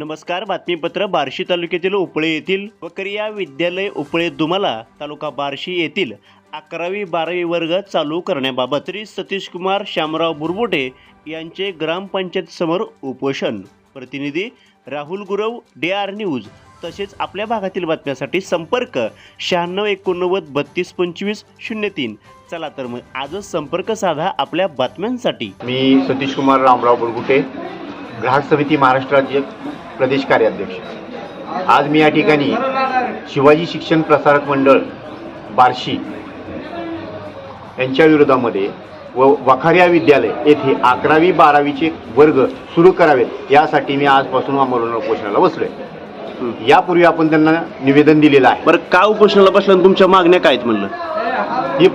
नमस्कार. बातमीपत्र बार्शी तालुक्यातील उपळे येथील वकरिया विद्यालय उपळे दुमाला तालुका बार्शी येथील 11वी-12वी वर्ग चालू करण्याबाबत श्री सतीश कुमार शामराव बुरबुटे यांचे ग्रामपंचायत समोर उपोषण. प्रतिनिधी राहुल गुरव, DR न्यूज. तसेच आपल्या भागातील बातम्यासाठी संपर्क 9689322503. चला तर मग आजच संपर्क साधा आपल्या बातम्यांसाठी. मी सतीश कुमार रामराव बुरबुटे, ग्राहक समिती महाराष्ट्र राज्य प्रदेश कार्याध्यक्ष. आज मी या ठिकाणी शिवाजी शिक्षण प्रसारक मंडळ बार्शी यांच्या विरोधामध्ये व वखारिया विद्यालय येथे 11वी-12वीचे वर्ग सुरू करावेत यासाठी मी आजपासून आमरण उपोषणाला बसलोय. यापूर्वी आपण त्यांना निवेदन दिलेलं आहे. बरं, का उपोषणाला बसलं? तुमच्या मागण्या काय आहेत म्हणलं? ही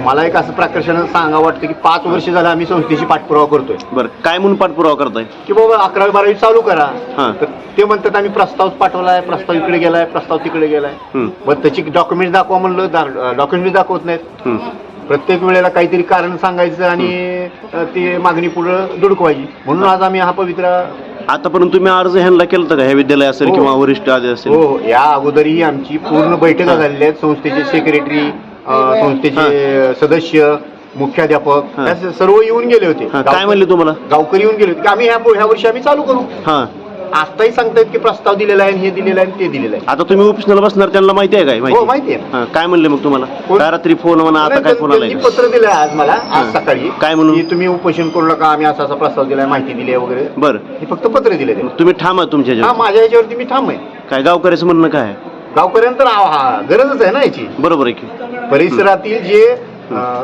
मला एक असं प्रकर्षानं सांगा वाटतं की 5 वर्ष झालं आम्ही संस्थेची पाठपुरावा करतोय. बरं, काय म्हणून पाठपुरावा करताय? की बाबा 11वी-12वी चालू करा. तर ते म्हणतात आम्ही प्रस्ताव पाठवलाय, प्रस्ताव इकडे गेलाय, प्रस्ताव तिकडे गेलाय. मग त्याची डॉक्युमेंट दाखवा म्हणलं, डॉक्युमेंट दाखवत नाहीत. प्रत्येक वेळेला काहीतरी कारण सांगायचं आणि ती मागणी पुढे दुडकवायची. म्हणून आज आम्ही हा पवित्र आतापर्यंत तुम्ही अर्ज ह्यांना केलं होतं का? ह्या विद्यालय असेल किंवा वरिष्ठ असेल? हो, या अगोदरही आमची पूर्ण बैठक झालेली आहेत. संस्थेचे सेक्रेटरी, संस्थेचे सदस्य, मुख्याध्यापक सर्व येऊन गेले होते. काय म्हणले तुम्हाला? गावकरी येऊन गेले होते की आम्ही ह्या वर्षी आम्ही चालू करू. आताही सांगतायत की प्रस्ताव दिलेला आहे, हे दिलेलं आहे, ते दिलेलं आहे. आता तुम्ही उपोषणाला बसणार, त्यांना माहिती आहे काय? हो, माहिती आहे. काय म्हणले मग तुम्हाला? काय रात्री फोन म्हणा, आता काय फोन आलाय? पत्र दिलं आज मला, आज सकाळी. काय म्हणून? तुम्ही उपोषण करू नका, आम्ही असा असा प्रस्ताव दिलाय, माहिती दिली आहे वगैरे. बरं, हे फक्त पत्र दिले. तुम्ही ठाम आहे तुमच्या? माझ्या याच्यावरती मी ठाम आहे. काय गावकऱ्याचं म्हणणं काय आहे? गावकऱ्यांतर गरजच आहे ना याची. बरोबर आहे की परिसरातील जे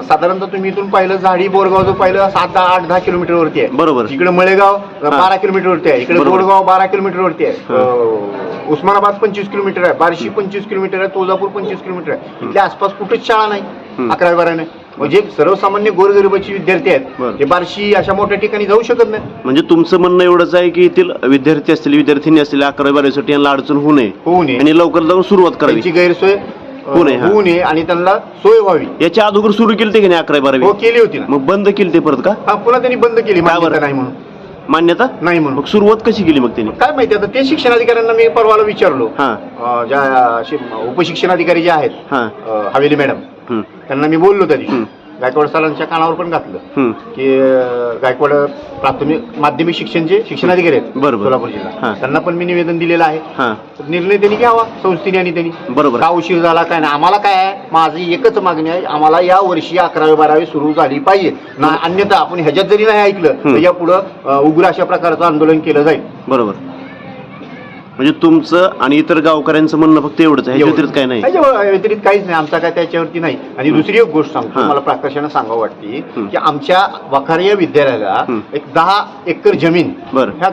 साधारणतः तुम्ही इथून पाहिलं, झाडी बोरगाव पाहिलं 7-8-10 किलोमीटर वरती आहे. बरोबर. इकडे मळेगाव 12 किलोमीटर वरती आहे. इकडे बोरगाव 12 किलोमीटर वरती आहे. उस्मानाबाद 25 किलोमीटर आहे. बार्शी 25 किलोमीटर आहे. तुळजापूर 25 किलोमीटर आहे. इथल्या आसपास कुठेच शाळा नाही 11वी-12वी. म्हणजे सर्वसामान्य गोरगरिबाची विद्यार्थी आहेत, ते बार्शी अशा मोठ्या ठिकाणी जाऊ शकत नाही. म्हणजे तुमचं म्हणणं एवढंच आहे की येथील विद्यार्थी असतील, विद्यार्थिनी असतील, 11वी-12वीसाठी यांना अडचण होऊ नये आणि लवकर जाऊन सुरुवात करायची, गैरसोय होऊ नये आणि त्यांना सोय व्हावी. याच्या अगोदर सुरू केली ते की नाही 11वी-12वी? हो, केली होती ना. मग बंद केली ते परत का? पुन्हा त्यांनी बंद केली. मान्यता नाही म्हणून. मान्यता नाही म्हणून मग सुरुवात कशी केली मग त्यांनी? काय माहिती. आता ते शिक्षणाधिकाऱ्यांना मी परवाला विचारलो. ज्या उपशिक्षणाधिकारी जे आहेत, हवेली मॅडम, त्यांना मी बोललो त्या दिवशी. गायकवाड सरांच्या कानावर पण घातलं की गायकवाड प्राथमिक माध्यमिक शिक्षणचे शिक्षणाधिकारी आहेत सोलापूर जिल्हा, त्यांना पण मी निवेदन दिलेलं आहे. निर्णय त्यांनी घ्यावा संस्थेने आणि त्यांनी. बरोबर. का उशीर झाला काय नाही, आम्हाला काय आहे, माझी एकच मागणी आहे, आम्हाला या वर्षी 11वी-12वी सुरू झाली पाहिजे ना. अन्यथा आपण ह्याच्यात जरी नाही ऐकलं तर या पुढं उग्र अशा प्रकारचं आंदोलन केलं जाईल. बरोबर. म्हणजे तुमचं आणि इतर गावकऱ्यांचं म्हणणं फक्त एवढंच आहे, व्यतिरिक्त काय नाही? व्यतिरिक्त काहीच नाही. आमचा काय त्याच्यावरती नाही. आणि दुसरी एक गोष्ट सांगतो, मला प्रकर्षानं सांगावं वाटते की आमच्या वखारिया विद्यालयाला एक 10 एकर जमीन ह्या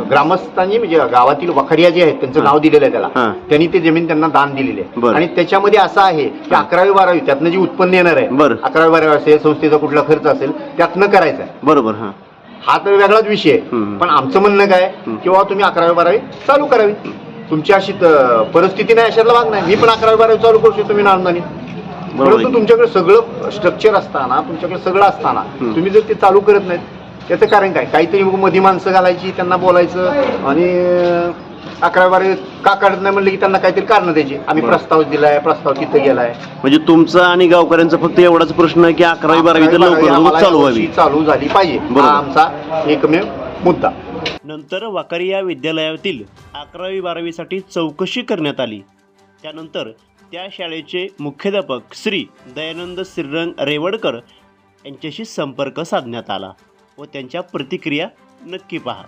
ग्रामस्थांनी, म्हणजे गावातील वखारिया जे आहेत त्यांचं नाव दिलेलं आहे त्याला, त्यांनी ते जमीन त्यांना दान दिलेली आहे. आणि त्याच्यामध्ये असं आहे की 11वी-12वी त्यातनं जे उत्पन्न येणार आहे, 11वी-12वी असेल, संस्थेचा कुठला खर्च असेल, त्यातनं करायचं आहे. बरोबर. हा तर वेगळाच विषय आहे. पण आमचं म्हणणं काय की बाबा तुम्ही 11वी-12वी चालू करावी. तुमची अशी परिस्थिती नाही, अशातला भाग नाही. मी पण 11वी-12वी चालू करू शकतो, मी नांदानी. परंतु तुमच्याकडे सगळं स्ट्रक्चर असताना, तुमच्याकडे सगळं असताना तुम्ही जर ते चालू करत नाहीत, त्याचं कारण काय? काहीतरी मध्ये माणसं घालायची, त्यांना बोलायचं आणि 11वी-12वी का काढत नाही म्हणलं की त्यांना काहीतरी कारण द्यायची. आम्ही प्रस्ताव दिलाय, प्रस्ताव तिथे गेलाय. म्हणजे तुमचा आणि गावकऱ्यांचा फक्त एवढाच प्रश्न आहे की 11वी-12वी लवकर चालू व्हावी, चालू झाली पाहिजे. हा आमचा एकमेव मुद्दा. नंतर वखारिया विद्यालयातील 11वी-12वीसाठी चौकशी करण्यात आली. त्यानंतर त्या शाळेचे मुख्याध्यापक श्री दयानंद श्रीरंग रेवडकर यांच्याशी संपर्क साधण्यात आला व त्यांच्या प्रतिक्रिया नक्की पहा.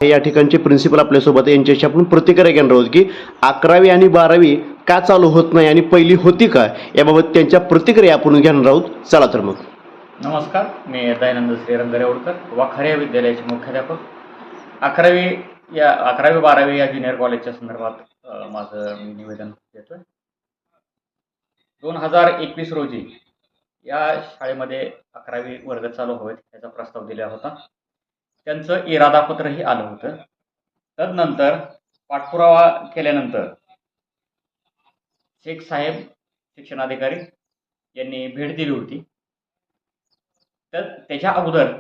या ठिकाणचे प्रिन्सिपल आपल्यासोबत, यांच्याशी आपण प्रतिक्रिया घेणार आहोत की 11वी आणि 12वी का चालू होत नाही आणि पहिली होती का, याबाबत त्यांच्या प्रतिक्रिया आपण घेणार आहोत. चला तर मग. नमस्कार, मी दयानंद श्रीरंग रेवडकर, वखारिया विद्यालयाचे मुख्याध्यापक. 11वी-12वी या ज्युनियर कॉलेजच्या संदर्भात माझं मी निवेदन देतोय. 2021 रोजी या शाळेमध्ये 11वी वर्ग चालू हवेत याचा प्रस्ताव दिला होता. त्यांचं इरादापत्रही आलं होतं. तदनंतर पाठपुरावा केल्यानंतर शेख साहेब शिक्षणाधिकारी यांनी भेट दिली होती. तर त्याच्या अगोदर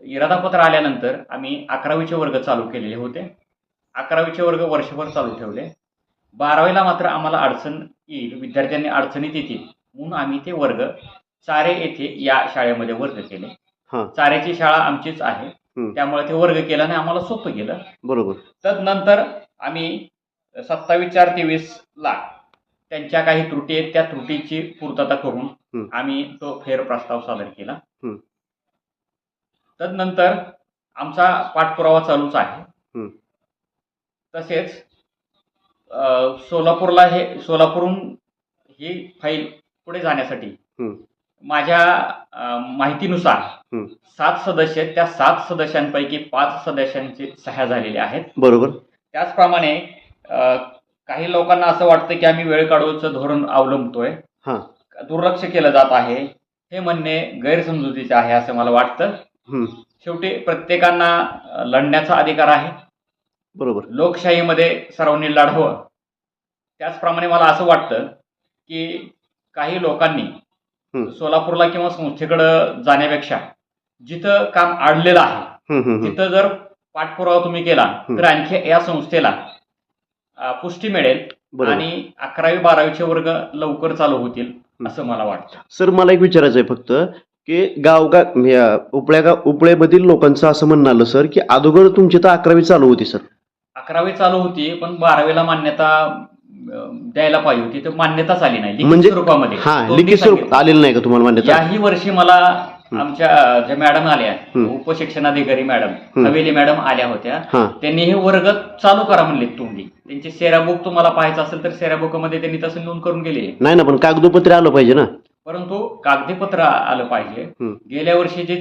इरादापत्र आल्यानंतर आम्ही 11वीचे वर्ग चालू केलेले होते. 11वीचे वर्ग वर्षभर चालू ठेवले. 12वीला मात्र आम्हाला अडचण येईल, विद्यार्थ्यांनी अडचणीत येतील म्हणून आम्ही ते वर्ग चारे येथे या शाळेमध्ये वर्ग केले. चाऱ्याची शाळा आमचीच आहे, त्यामुळे ते वर्ग केला आणि आम्हाला सोपं गेलं. बरोबर. तदनंतर आम्ही 27/4/23ला त्यांच्या काही त्रुटी आहेत, त्या त्रुटीची पूर्तता करून आम्ही तो फेरप्रस्ताव सादर केला. तदनंतर आमचा पाठपुरावा चालूच आहे. तसेच सोलापूरहून ही फाईल पुढे जाण्यासाठी माझ्या माहितीनुसार 7 सदस्य आहेत. त्या 7 सदस्यांपैकी 5 सदस्यांची सह्या झालेल्या आहेत. बरोबर. त्याचप्रमाणे काही लोकांना असं वाटतं की आम्ही वेळ काढूचं धोरण अवलंबतोय, दुर्लक्ष केलं जात आहे. हे म्हणणे गैरसमजुतीचे आहे असं मला वाटतं. शेवटी प्रत्येकांना लढण्याचा अधिकार आहे. बरोबर. लोकशाहीमध्ये सर्वांनी लढावं. त्याचप्रमाणे मला असं वाटतं की काही लोकांनी सोलापूरला किंवा संस्थेकडे जाण्यापेक्षा जिथं काम अडलेलं आहे तिथं जर पाठपुरावा तुम्ही केला तर आणखी या संस्थेला पुष्टी मिळेल आणि 11वी-12वीचे वर्ग लवकर चालू होतील असं मला वाटतं. सर, मला एक विचारायचं आहे फक्त की उपळेमधील लोकांचं असं म्हणणं आलं सर की अगोदर तुमची तर 11वी चालू होती सर. 11वी चालू होती पण 12वीला मान्यता द्यायला पाहिजे होती, तर मान्यताच आली नाही म्हणजे स्वरूपामध्ये. लिखित स्वरूप आलेलं नाही का तुम्हाला मान्यता? याही वर्षी मला आमच्या ज्या मॅडम आल्या, उपशिक्षणाधिकारी मॅडम हवेली मॅडम आल्या होत्या, त्यांनी हे वर्ग चालू करा म्हणले तोंडी. त्यांचे सेराबुक तुम्हाला पाहायचं असेल तर सेराबुक मध्ये त्यांनी तसं नोंद करून गेले. नाही ना, पण कागदोपत्र आलं पाहिजे ना. परंतु कागदीपत्र आलं पाहिजे. गेल्या वर्षी जे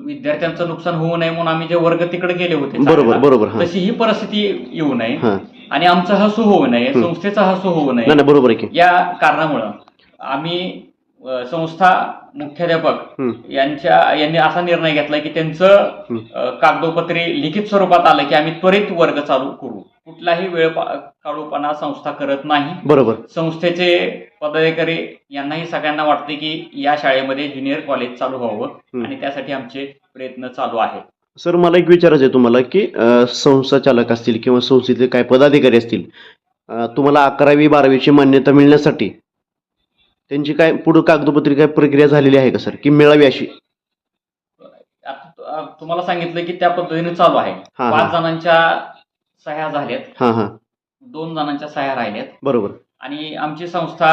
विद्यार्थ्यांचं नुकसान होऊ नये म्हणून आम्ही जे वर्ग तिकडे गेले होते, बरोबर, तशी ही परिस्थिती येऊ नये आणि आमचा हसू होऊ नये, संस्थेचा हसू होऊ नये, बरोबर आहे. या कारणामुळं आम्ही संस्था मुख्याध्यापक यांनी असा निर्णय घेतला की त्यांचं कागदोपत्री लिखित स्वरूपात आलं की आम्ही त्वरित वर्ग चालू करू. कुठलाही वेळ काढूपणा संस्था करत नाही. बरोबर. संस्थेचे पदाधिकारी यांनाही सगळ्यांना वाटते की या शाळेमध्ये ज्युनियर कॉलेज चालू व्हावं आणि त्यासाठी आमचे प्रयत्न चालू आहेत. सर, मला एक विचारायचं आहे तुम्हाला की संस्था चालक असतील किंवा संस्थेतले काय पदाधिकारी असतील, तुम्हाला 11वी-12वीची मान्यता मिळण्यासाठी त्यांची काय पुढे कागदोपत्री काय प्रक्रिया झालेली आहे का सर, की मिळावी अशी? तुम्हाला सांगितलं की त्या पद्धतीने चालू आहे. 5 जणांच्या सह्या झाल्यात, 2 जणांच्या सह्या राहिल्यात. बरोबर. आणि आमची संस्था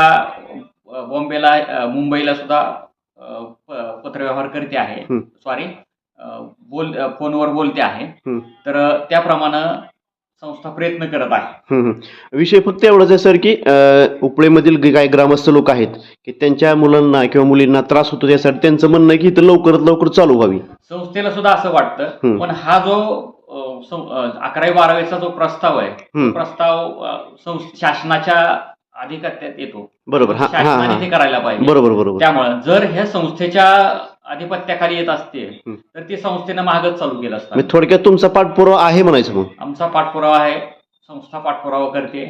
मुंबईला सुद्धा पत्रव्यवहार करते आहे, फोनवर बोलते आहे. तर त्याप्रमाणे संस्था प्रयत्न करत आहे. विषय फक्त एवढाच आहे सर की उपळेमधील काही ग्रामस्थ लोक आहेत की त्यांच्या मुलांना किंवा मुलींना त्रास होतो, त्यासाठी त्यांचं म्हणणं आहे की इथं लवकरात लवकर चालू व्हावी. संस्थेला सुद्धा असं वाटतं, पण हा जो 11वी-12वीचा जो प्रस्ताव आहे, तो प्रस्ताव शासनाच्या अधिपत्यात येतो. बरोबर. शासनाने ते करायला पाहिजे. बरोबर. त्यामुळे जर ह्या संस्थेच्या अधिपत्याखाली येत असते तर ती संस्थेनं मागच चालू केलं असतं. थोडक्यात तुमचा पाठपुरावा आहे म्हणायचं. मग आमचा पाठपुरावा आहे, संस्था पाठपुरावा करते.